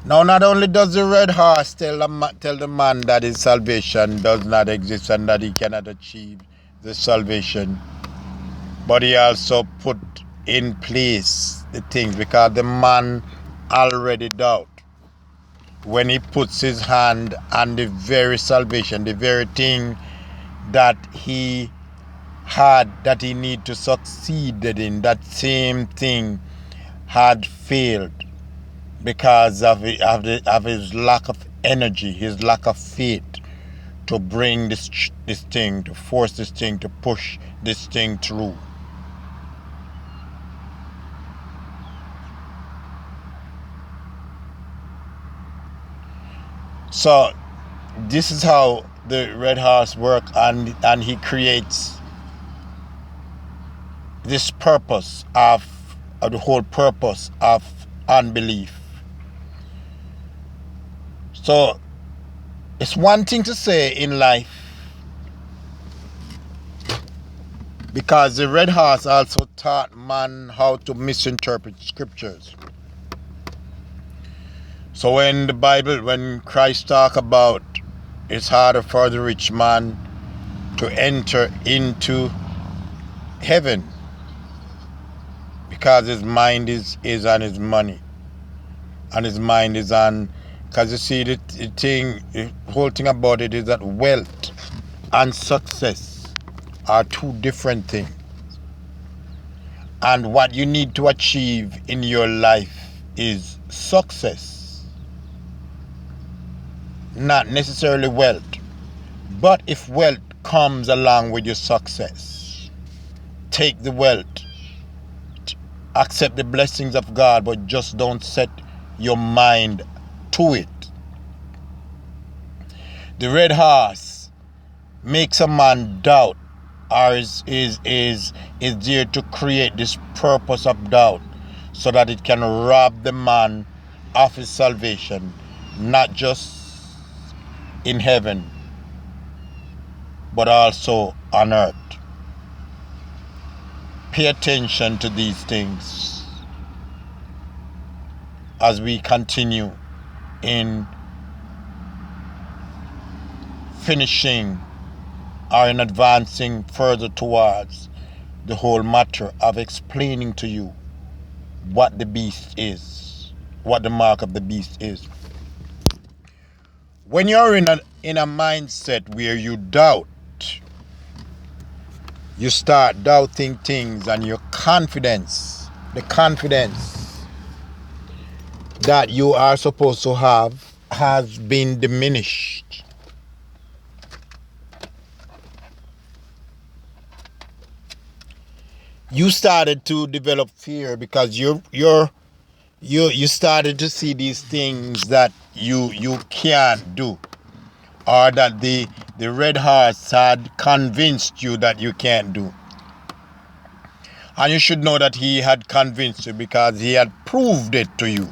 Now, not only does the red horse tell the man that his salvation does not exist and that he cannot achieve the salvation, but he also put in place the things, because the man already doubt. When he puts his hand on the very salvation, the very thing that he had, that he need to succeed in, that same thing had failed because of his lack of energy, his lack of faith to bring this thing, to force this thing, to push this thing through. So this is how the red horse works, and he creates this purpose of the whole purpose of unbelief. So it's one thing to say in life, because the red horse also taught man how to misinterpret scriptures. So when Christ talk about it's harder for the rich man to enter into heaven because his mind is on his money, and his mind is on, because you see the whole thing about it is that wealth and success are two different things. And what you need to achieve in your life is success, not necessarily wealth. But if wealth comes along with your success, take the wealth, accept the blessings of God, but just don't set your mind to it. The red horse makes a man doubt, or is there to create this purpose of doubt, so that it can rob the man of his salvation, not just in heaven, but also on earth. Pay attention to these things as we continue in finishing or in advancing further towards the whole matter of explaining to you what the beast is, what the mark of the beast is. When you're in a mindset where you doubt, you start doubting things, and your confidence, the confidence that you are supposed to have, has been diminished. You started to develop fear because you started to see these things that you can't do, or that the red horse had convinced you that you can't do. And you should know that he had convinced you, because he had proved it to you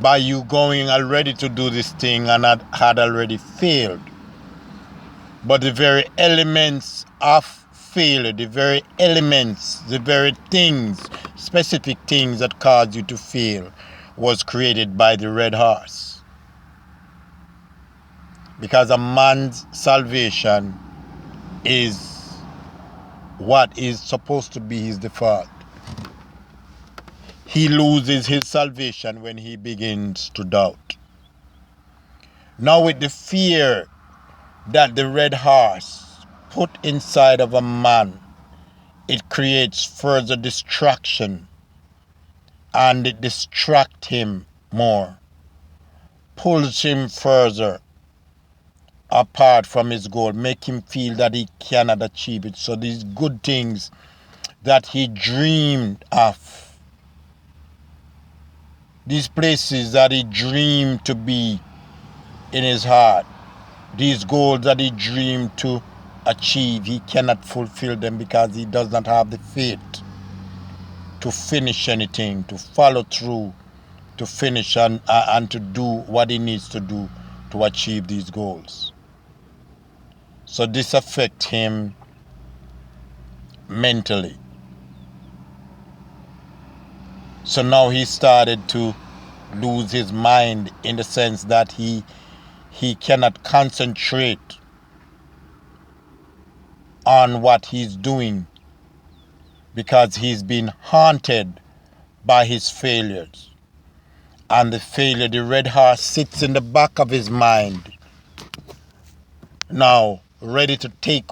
by you going already to do this thing and had already failed. But the very elements of failure, the very elements, the very things, specific things that caused you to fail, was created by the red horse. Because a man's salvation is what is supposed to be his default. He loses his salvation when he begins to doubt. Now, with the fear that the red horse put inside of a man, it creates further distraction, and it distracts him more, pulls him further apart from his goal, make him feel that he cannot achieve it. So these good things that he dreamed of, these places that he dreamed to be in his heart, these goals that he dreamed to achieve, he cannot fulfill them because he does not have the faith to finish anything, to follow through, to finish and to do what he needs to do to achieve these goals. So this affects him mentally. So now he started to lose his mind, in the sense that he cannot concentrate on what he's doing, because he's been haunted by his failures. And the red horse, sits in the back of his mind, now ready to take